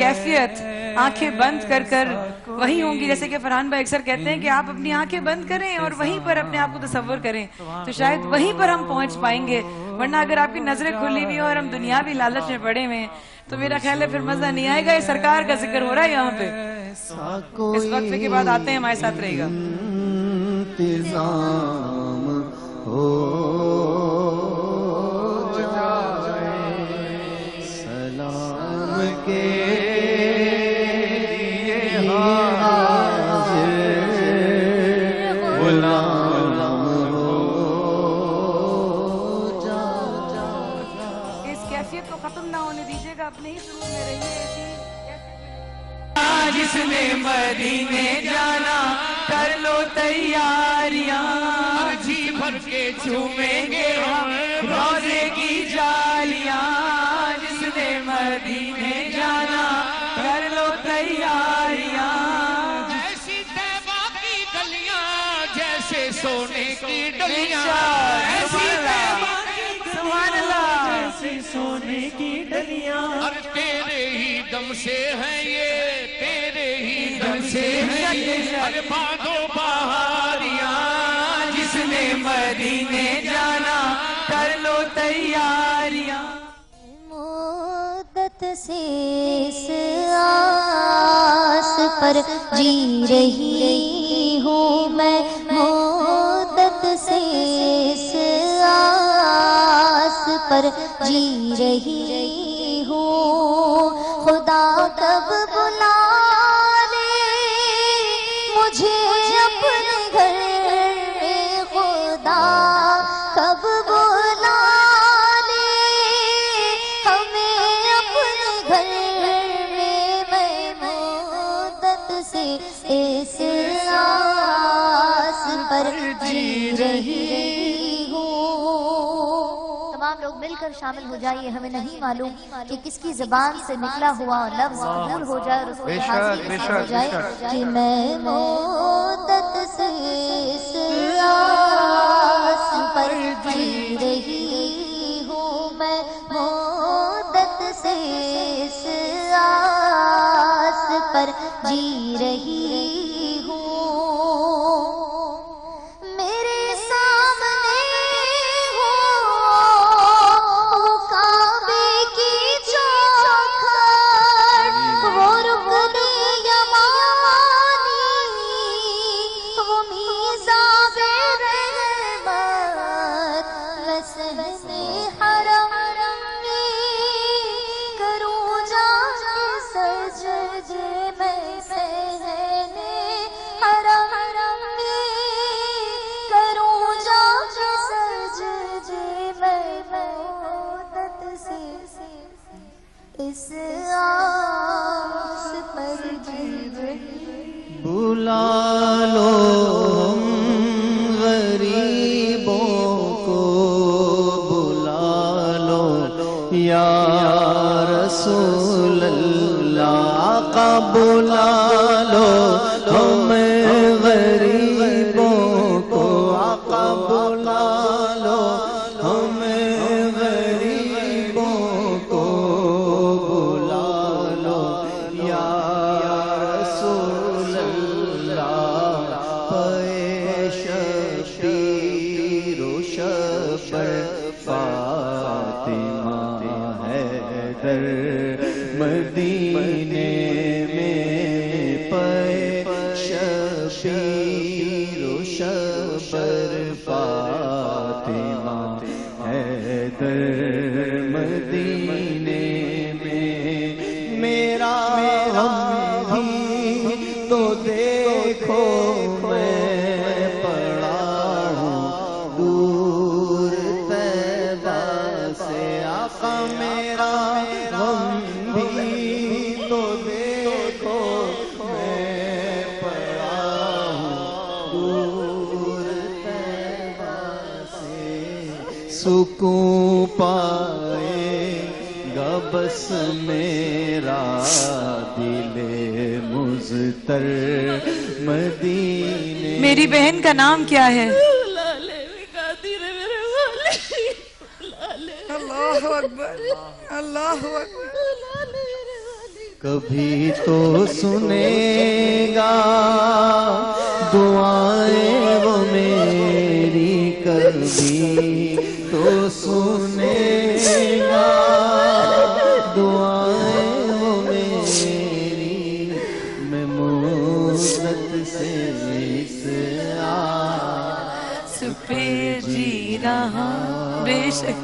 کیفیت آنکھیں بند کر کر وہی ہوں گی، جیسے کہ فرحان بھائی اکثر کہتے ہیں کہ آپ اپنی آنکھیں بند کریں اور وہیں پر اپنے آپ کو تصور کریں تو شاید وہیں پر ہم پہنچ پائیں گے. ورنہ اگر آپ کی نظریں کھلی ہوئی اور ہم دنیاوی لالچ میں پڑے ہوئے ہیں تو میرا خیال ہے پھر مزہ نہیں آئے گا. یہ سرکار کا ذکر ہو رہا ہے یہاں پہ. اس وقفے کے بعد آتے ہیں، ہمارے ساتھ رہے گا. انتظام ہو جائے سلام کے لیے حاضر غلام ہو جائے. اس کیفیت کو ختم نہ ہونے دیجیے گا، اپنے ہی سرور میں رہیے. جس نے مدینے جانا کر لو تیاریاں، جی بھر کے چومیں گے ہم روزے کی جالیاں. جس نے مدینے جانا کر لو تیاریاں، ایسی طیبہ کی گلیاں جیسے سونے کی ڈلیاں. ایسی طیبہ سبحان اللہ، جیسے سونے کی ڈلیاں. اور تیرے ہی دم سے ہے یہ، تیرے ہی دم سے ہے یہ، اور بادو بہاریاں. جس نے مدینے جانا کر لو تیاریاں. مدت سے اس آس پر جی رہی ہوں میں، مدت سے اس آس پر جی رہی ہوں. خدا کب بلا لے مجھے اپنے گھر میں، خدا کب بلا لے ہمیں اپنے گھر میں. میں مدت سے اس آس پر جی رہی ہوں. تمام لوگ مل کر شامل ہو جائیے. ہمیں نہیں معلوم کہ کس کی زبان سے نکلا ہوا لفظ قبول ہو جائے اور اس کو حاصل ہو جائے کہ میں مدت سے اس آس پر جی رہی ہوں. میں مدت سے اس آس پر جی رہی ہوں. میرے سامنے ہو وہ کعبے کی چوکھٹ، وہ رکن یمانی، وہ میزاب رحمت. میں صحن حرم میں کروں جا کے سجدے، میں صحن حرم میں کروں جا کے سجدے. میں مدت سے اس آس پر جی رہی. بلا لو ہم غریبوں کو، بلا لو یا رسول اللہ. آقا بلا لو ہم غریبوں کو، آقا بلا لو ہم غریبوں کو، بلا لو یا رسول اللہ. پے شبیر و شبر فاطمہ حیدر مدینے میں، پے شبیر و شبر فاطمہ حیدر مدینے میں. میرا غم بھی تو دیکھو میں پڑا ہوں دور طیبہ سے. آقا میرا غم بھی تو دیکھو میں پڑا ہوں دور طیبہ سے. سکون پائے گا بس میرا دل مضطر مدینے. میری بہن کا نام کیا ہے؟ اللہ اکبر، اللہ اکبر. کبھی تو سنے گا دعائیں وہ میری، کبھی تو سنے گا دعائیں وہ میری، میں مدت سے اس آس پہ جی رہا بے شک.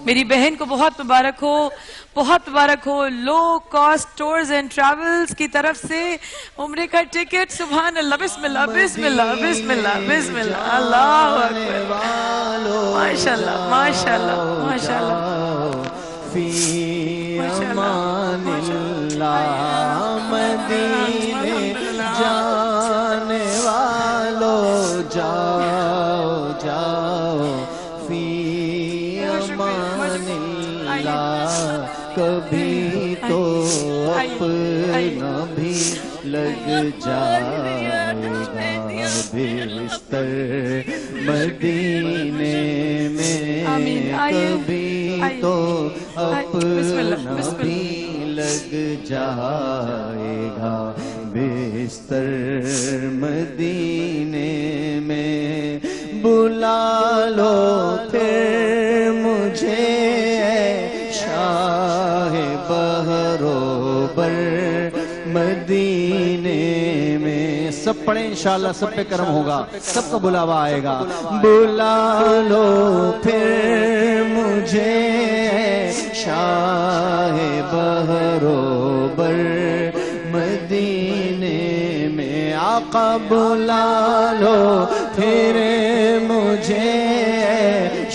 میری بہن کو بہت مبارک ہو، بہت مبارک ہو. Low cost tours and travels کی طرف سے عمرے کا ٹکٹ. سبحان اللہ، بسم اللہ بسم اللہ بسم اللہ بسم اللہ، اللہ اکبر. ماشاء اللہ ماشاء اللہ ماشاء اللہ. فی امان اللہ مدینے جانے والو جاؤ جاؤ فی امان اللہ. کبھی تو اپنا بھی لگ جائے گا بستر مدینے میں، کبھی تو اپنا بھی لگ جائے گا بستر مدینے میں. بلا لو پھر مجھے شاہ بہرو بر مدینے میں. سب پڑھیں انشاءاللہ، سب پہ کرم ہوگا، سب کا بلاوا آئے گا. بلا لو پھر مجھے شاہ بہرو بر مدینے میں. آقا بلا لو پھر مجھے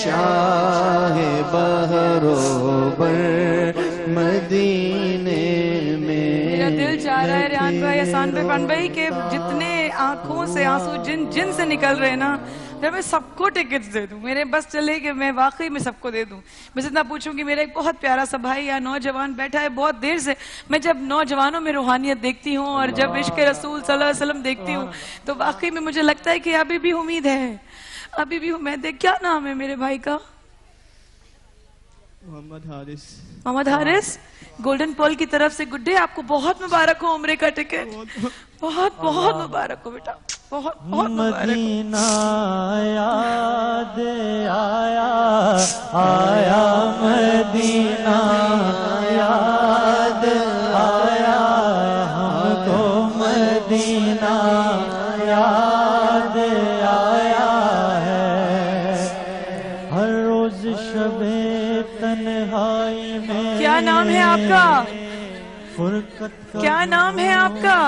شاہ بہرو بر مدینے میں. میرا دل چاہ رہا ہے ریان بھائی، احسان بھائی، پان بھائی کہ جتنے آنکھوں سے آنسو جن سے نکل رہے نا، جب میں سب کو ٹکٹس دے دوں. میرے بس چلے کہ میں واقعی میں سب کو دے دوں. بس اتنا پوچھوں کہ میرا ایک بہت پیارا سا بھائی یا نوجوان بیٹھا ہے بہت دیر سے. میں جب نوجوانوں میں روحانیت دیکھتی ہوں اور جب عشق رسول صلی اللہ علیہ وسلم دیکھتی ہوں تو واقعی میں مجھے لگتا ہے کہ ابھی بھی امید ہے، ابھی بھی امید ہے. کیا نام ہے میرے بھائی کا؟ محمد حارث. محمد حارث. گولڈن پول کی طرف سے گڈے آپ کو بہت مبارک ہو عمرے کا ٹکٹ. بہت بہت مبارک ہو بیٹا، بہت بہت مبارک ہو. مدینہ یاد آیا آیا مدینہ یاد آیا ہم کو مدینہ یاد آیا ہے. ہر روز شب تنہائی میں کیا نام ہے آپ کا؟ فرقت کیا نام ہے آپ کا؟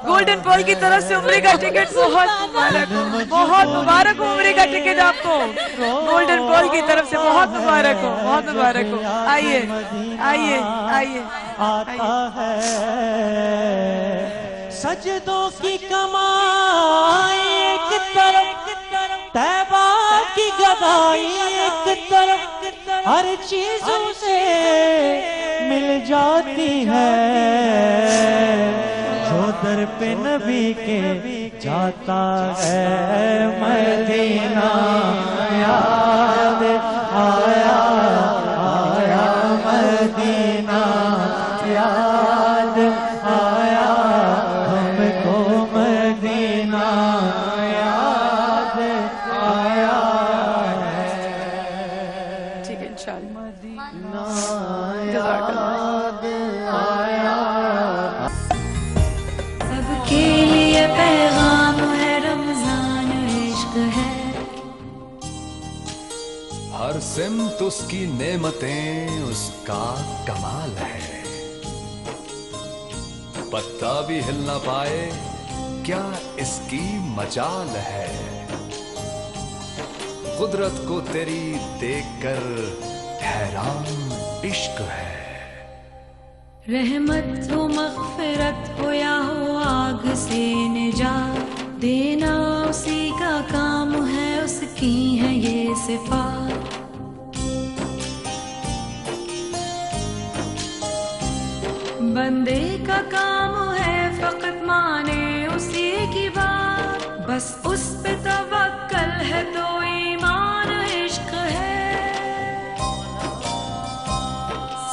گولڈن پول کی طرف سے عمرے کا ٹکٹ بہت مبارک ہو، بہت مبارک ہو عمرے کا ٹکٹ آپ کو. گولڈن پول کی طرف سے بہت مبارک ہو، بہت مبارک ہو. آئیے آئیے آئیے. آتا ہے سجدوں کی کمائی ایک طرف، طیبہ کی گدائی ایک طرف، ہر چیزوں سے مل جاتی ہے. جو در پہ نبی کے جاتا ہے مدینہ یاد آیا آیا مدینہ یاد آیا ہم کو مدینہ یاد آیا. ٹھیک ہے انشاءاللہ. یاد آیا. سب کے لیے پیغام ہے، رمضان عشق ہے. ہر سمت اس کی نعمتیں، اس کا کمال ہے. پتا بھی ہل نہ پائے کیا اس کی مجال ہے. قدرت کو تیری دیکھ کر حیران عشق ہے. رحمت ہو مغفرت ہو یا ہو آگ سے نجات، دینا اسی کا کام ہے، اس کی ہے یہ صفات. بندے کا کام ہے فقط مانے اسی کی بات، بس اس پہ توکل ہے تو ایمان عشق ہے.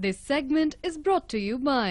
This segment is brought to you by